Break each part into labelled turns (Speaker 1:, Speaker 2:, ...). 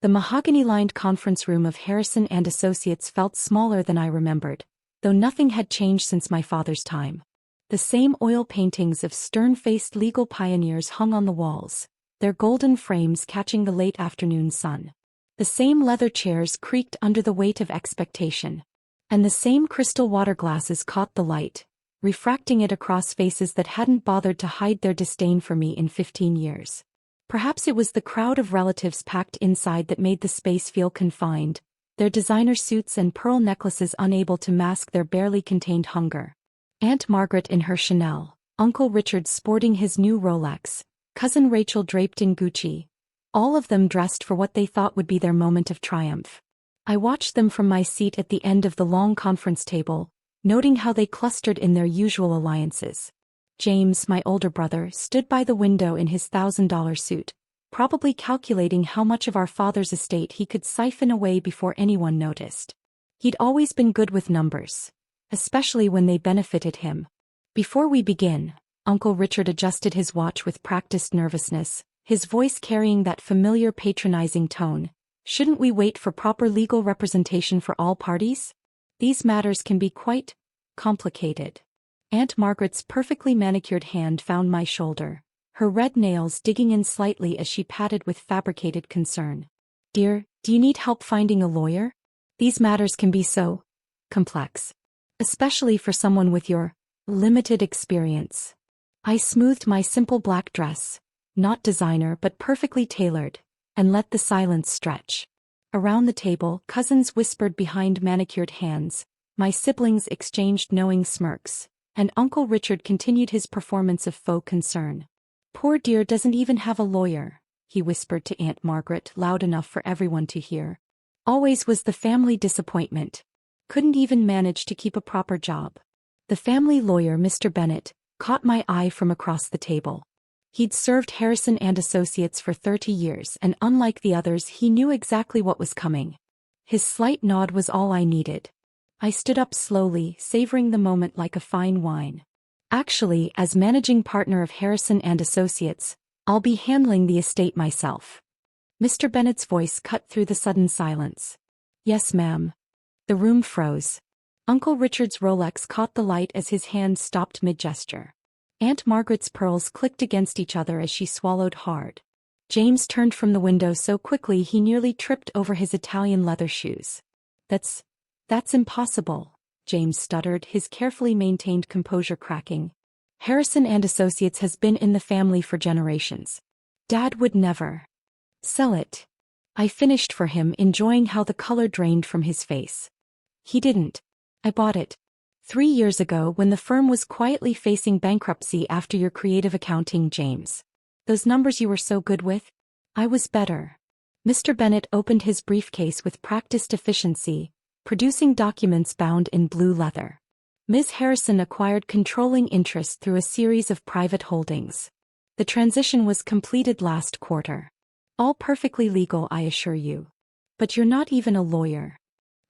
Speaker 1: The mahogany-lined conference room of Harrison and Associates felt smaller than I remembered, though nothing had changed since my father's time. The same oil paintings of stern-faced legal pioneers hung on the walls, their golden frames catching the late afternoon sun. The same leather chairs creaked under the weight of expectation. And the same crystal water glasses caught the light, refracting it across faces that hadn't bothered to hide their disdain for me in 15 years. Perhaps it was the crowd of relatives packed inside that made the space feel confined, their designer suits and pearl necklaces unable to mask their barely contained hunger. Aunt Margaret in her Chanel, Uncle Richard sporting his new Rolex, Cousin Rachel draped in Gucci, all of them dressed for what they thought would be their moment of triumph. I watched them from my seat at the end of the long conference table, noting how they clustered in their usual alliances. James, my older brother, stood by the window in his $1,000 suit, probably calculating how much of our father's estate he could siphon away before anyone noticed. He'd always been good with numbers, especially when they benefited him. Before we begin, Uncle Richard adjusted his watch with practiced nervousness, his voice carrying that familiar patronizing tone. Shouldn't we wait for proper legal representation for all parties? These matters can be quite complicated. Aunt Margaret's perfectly manicured hand found my shoulder, her red nails digging in slightly as she patted with fabricated concern. Dear, do you need help finding a lawyer? These matters can be so complex, especially for someone with your limited experience. I smoothed my simple black dress, not designer but perfectly tailored, and let the silence stretch. Around the table, cousins whispered behind manicured hands, my siblings exchanged knowing smirks, and Uncle Richard continued his performance of faux concern. Poor dear doesn't even have a lawyer, he whispered to Aunt Margaret loud enough for everyone to hear. Always was the family disappointment. Couldn't even manage to keep a proper job. The family lawyer, Mr. Bennet, caught my eye from across the table. He'd served Harrison and Associates for 30 years and unlike the others he knew exactly what was coming. His slight nod was all I needed. I stood up slowly, savoring the moment like a fine wine. Actually, as managing partner of Harrison and Associates, I'll be handling the estate myself. Mr. Bennet's voice cut through the sudden silence. Yes, ma'am. The room froze. Uncle Richard's Rolex caught the light as his hand stopped mid-gesture. Aunt Margaret's pearls clicked against each other as she swallowed hard. James turned from the window so quickly he nearly tripped over his Italian leather shoes. That's impossible, James stuttered, his carefully maintained composure cracking. Harrison and Associates has been in the family for generations. Dad would never sell it. I finished for him, enjoying how the color drained from his face. He didn't. I bought it 3 years ago when the firm was quietly facing bankruptcy after your creative accounting, James. Those numbers you were so good with? I was better. Mr. Bennet opened his briefcase with practiced efficiency, producing documents bound in blue leather. Ms. Harrison acquired controlling interest through a series of private holdings. The transition was completed last quarter. All perfectly legal, I assure you. But you're not even a lawyer.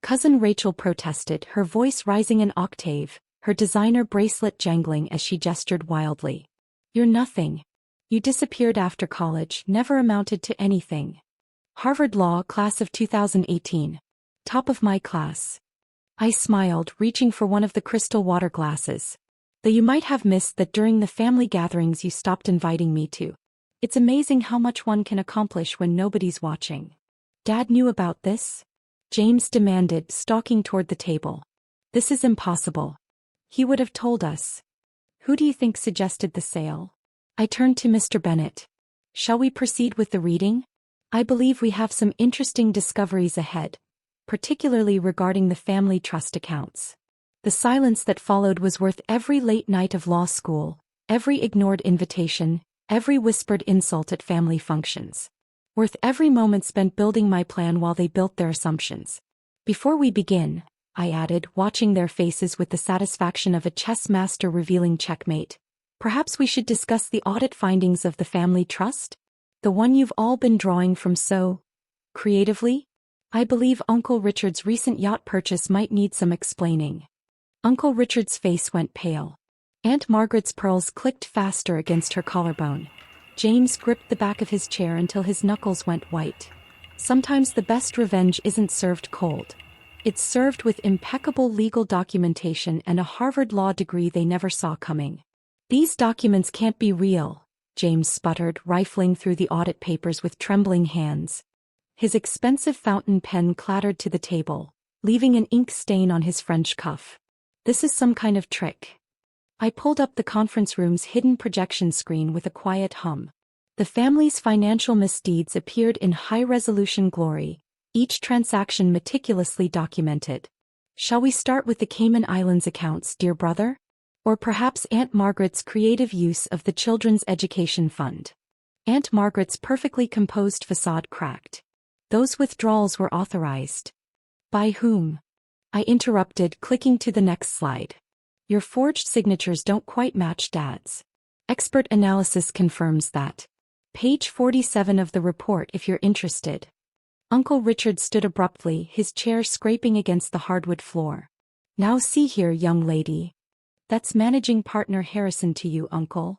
Speaker 1: Cousin Rachel protested, her voice rising an octave, her designer bracelet jangling as she gestured wildly. You're nothing. You disappeared after college, never amounted to anything. Harvard Law, class of 2018. Top of my class. I smiled, reaching for one of the crystal water glasses. Though you might have missed that during the family gatherings you stopped inviting me to. It's amazing how much one can accomplish when nobody's watching. Dad knew about this? James demanded, stalking toward the table. This is impossible. He would have told us. Who do you think suggested the sale? I turned to Mr. Bennet. Shall we proceed with the reading? I believe we have some interesting discoveries ahead, particularly regarding the family trust accounts. The silence that followed was worth every late night of law school, every ignored invitation, every whispered insult at family functions. Worth every moment spent building my plan while they built their assumptions. Before we begin, I added, watching their faces with the satisfaction of a chess master revealing checkmate, perhaps we should discuss the audit findings of the family trust? The one you've all been drawing from so creatively? I believe Uncle Richard's recent yacht purchase might need some explaining. Uncle Richard's face went pale. Aunt Margaret's pearls clicked faster against her collarbone. James gripped the back of his chair until his knuckles went white. Sometimes the best revenge isn't served cold. It's served with impeccable legal documentation and a Harvard law degree they never saw coming. These documents can't be real, James sputtered, rifling through the audit papers with trembling hands. His expensive fountain pen clattered to the table, leaving an ink stain on his French cuff. This is some kind of trick. I pulled up the conference room's hidden projection screen with a quiet hum. The family's financial misdeeds appeared in high-resolution glory, each transaction meticulously documented. Shall we start with the Cayman Islands accounts, dear brother? Or perhaps Aunt Margaret's creative use of the Children's Education Fund? Aunt Margaret's perfectly composed facade cracked. Those withdrawals were authorized. By whom? I interrupted, clicking to the next slide. Your forged signatures don't quite match Dad's. Expert analysis confirms that. Page 47 of the report if you're interested. Uncle Richard stood abruptly, his chair scraping against the hardwood floor. Now see here, young lady. That's managing partner Harrison to you, Uncle.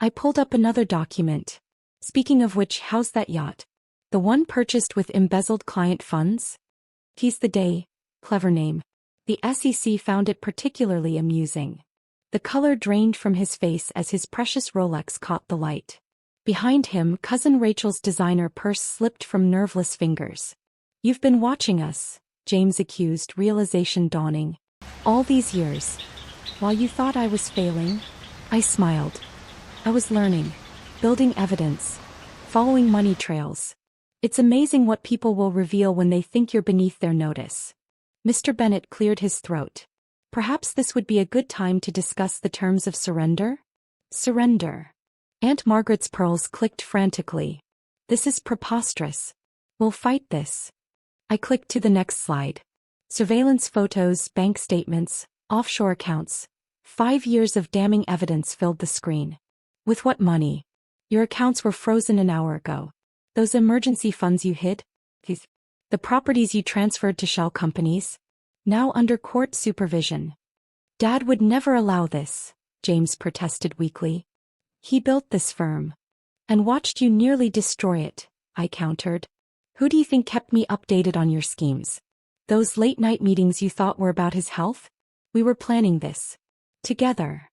Speaker 1: I pulled up another document. Speaking of which, how's that yacht? The one purchased with embezzled client funds? He's the day. Clever name. The SEC found it particularly amusing. The color drained from his face as his precious Rolex caught the light. Behind him, Cousin Rachel's designer purse slipped from nerveless fingers. You've been watching us, James accused, realization dawning. All these years. While you thought I was failing, I smiled. I was learning, building evidence, following money trails. It's amazing what people will reveal when they think you're beneath their notice. Mr. Bennet cleared his throat. Perhaps this would be a good time to discuss the terms of surrender? Surrender. Aunt Margaret's pearls clicked frantically. This is preposterous. We'll fight this. I clicked to the next slide. Surveillance photos, bank statements, offshore accounts. 5 years of damning evidence filled the screen. With what money? Your accounts were frozen an hour ago. Those emergency funds you hid? The properties you transferred to shell companies? Now under court supervision. Dad would never allow this, James protested weakly. He built this firm. And watched you nearly destroy it, I countered. Who do you think kept me updated on your schemes? Those late-night meetings you thought were about his health? We were planning this. Together.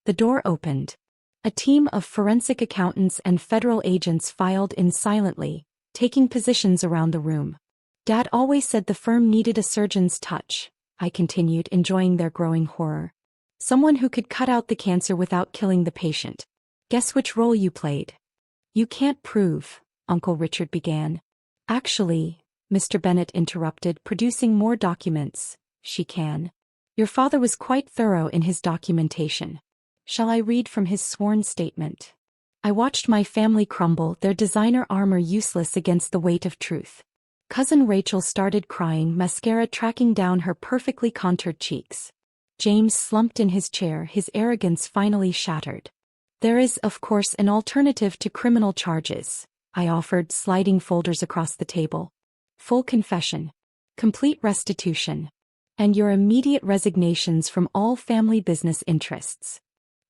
Speaker 1: The door opened. A team of forensic accountants and federal agents filed in silently, taking positions around the room. Dad always said the firm needed a surgeon's touch, I continued, enjoying their growing horror. Someone who could cut out the cancer without killing the patient. Guess which role you played? You can't prove, Uncle Richard began. Actually, Mr. Bennet interrupted, producing more documents. She can. Your father was quite thorough in his documentation. Shall I read from his sworn statement? I watched my family crumble, their designer armor useless against the weight of truth. Cousin Rachel started crying, mascara tracking down her perfectly contoured cheeks. James slumped in his chair, his arrogance finally shattered. There is, of course, an alternative to criminal charges, I offered, sliding folders across the table. Full confession. Complete restitution. And your immediate resignations from all family business interests.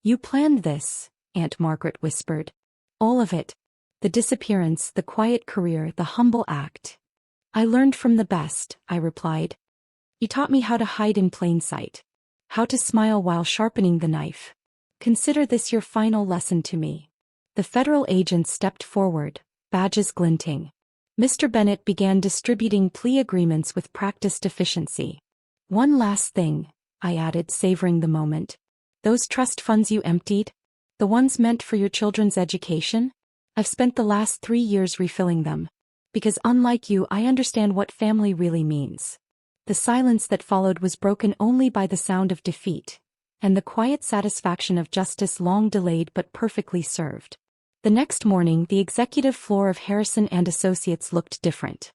Speaker 1: You planned this, Aunt Margaret whispered. All of it. The disappearance, the quiet career, the humble act. I learned from the best, I replied. You taught me how to hide in plain sight. How to smile while sharpening the knife. Consider this your final lesson to me. The federal agents stepped forward, badges glinting. Mr. Bennet began distributing plea agreements with practiced efficiency. One last thing, I added, savoring the moment. Those trust funds you emptied? The ones meant for your children's education? I've spent the last 3 years refilling them. Because unlike you, I understand what family really means. The silence that followed was broken only by the sound of defeat, and the quiet satisfaction of justice long delayed but perfectly served. The next morning, the executive floor of Harrison and Associates looked different.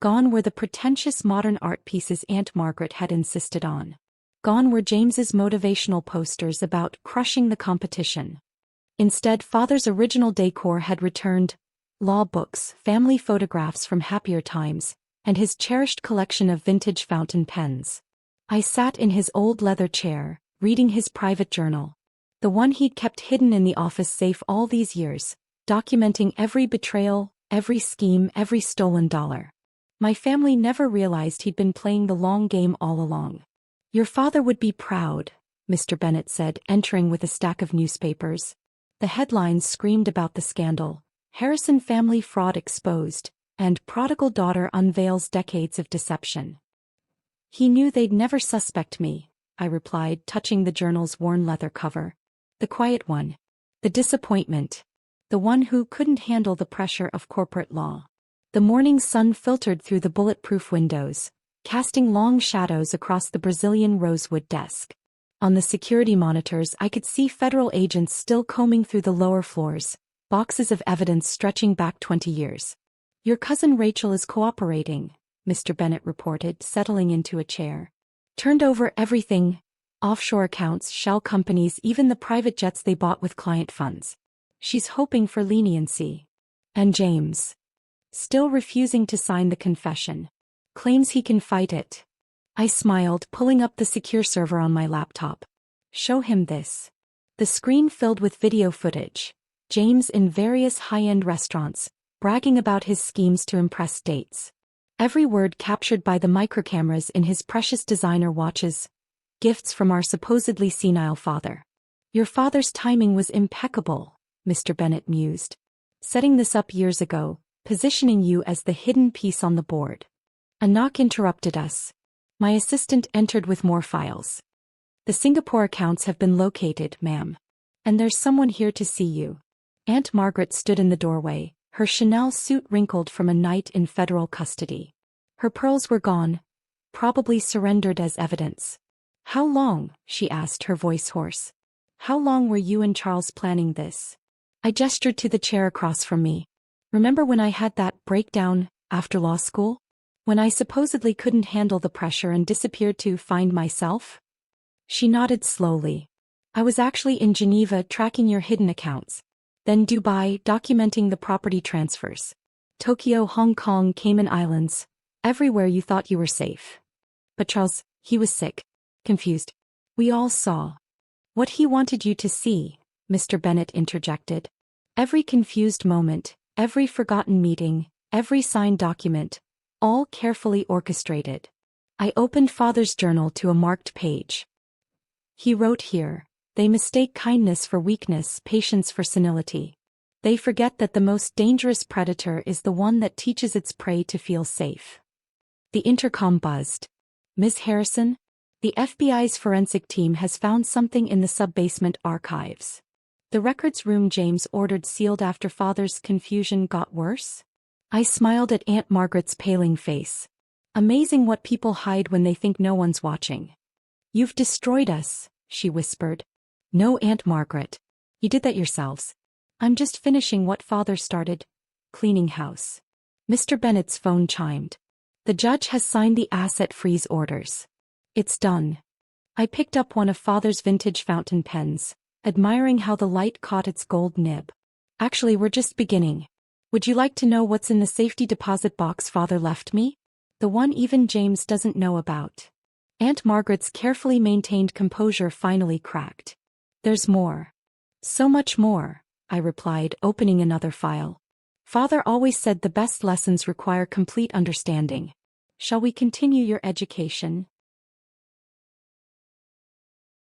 Speaker 1: Gone were the pretentious modern art pieces Aunt Margaret had insisted on. Gone were James's motivational posters about crushing the competition. Instead, Father's original decor had returned: law books, family photographs from happier times, and his cherished collection of vintage fountain pens. I sat in his old leather chair, reading his private journal. The one he'd kept hidden in the office safe all these years, documenting every betrayal, Every scheme, every stolen dollar. My family never realized he'd been playing the long game all along. Your father would be proud, Mr. Bennet said, entering with a stack of newspapers. The headlines screamed about the scandal: Harrison family fraud exposed, and prodigal daughter unveils decades of deception. He knew they'd never suspect me, I replied, touching the journal's worn leather cover. The quiet one. The disappointment. The one who couldn't handle the pressure of corporate law. The morning sun filtered through the bulletproof windows, casting long shadows across the Brazilian rosewood desk. On the security monitors I could see federal agents still combing through the lower floors, boxes of evidence stretching back 20 years. Your cousin Rachel is cooperating, Mr. Bennet reported, settling into a chair. Turned over everything: offshore accounts, shell companies, even the private jets they bought with client funds. She's hoping for leniency. And James, still refusing to sign the confession, claims he can fight it. I smiled, pulling up the secure server on my laptop. Show him this. The screen filled with video footage. James in various high-end restaurants, bragging about his schemes to impress dates. Every word captured by the microcameras in his precious designer watches, gifts from our supposedly senile father. Your father's timing was impeccable, Mr. Bennet mused. Setting this up years ago, positioning you as the hidden piece on the board. A knock interrupted us. My assistant entered with more files. The Singapore accounts have been located, ma'am. And there's someone here to see you. Aunt Margaret stood in the doorway, her Chanel suit wrinkled from a night in federal custody. Her pearls were gone, probably surrendered as evidence. How long? She asked, her voice hoarse. How long were you and Charles planning this? I gestured to the chair across from me. Remember when I had that breakdown after law school? When I supposedly couldn't handle the pressure and disappeared to find myself? She nodded slowly. I was actually in Geneva tracking your hidden accounts. Then Dubai, documenting the property transfers. Tokyo, Hong Kong, Cayman Islands. Everywhere you thought you were safe. But Charles, he was sick. Confused. We all saw. What he wanted you to see, Mr. Bennet interjected. Every confused moment, every forgotten meeting, every signed document, all carefully orchestrated. I opened Father's journal to a marked page. He wrote here, they mistake kindness for weakness, patience for senility. They forget that the most dangerous predator is the one that teaches its prey to feel safe. The intercom buzzed. Ms. Harrison? The FBI's forensic team has found something in the sub-basement archives. The records room James ordered sealed after Father's confusion got worse? I smiled at Aunt Margaret's paling face. Amazing what people hide when they think no one's watching. You've destroyed us, she whispered. No, Aunt Margaret. You did that yourselves. I'm just finishing what Father started. Cleaning house. Mr. Bennet's phone chimed. The judge has signed the asset freeze orders. It's done. I picked up one of Father's vintage fountain pens, admiring how the light caught its gold nib. Actually, we're just beginning. Would you like to know what's in the safety deposit box Father left me? The one even James doesn't know about. Aunt Margaret's carefully maintained composure finally cracked. There's more. So much more, I replied, opening another file. Father always said the best lessons require complete understanding. Shall we continue your education?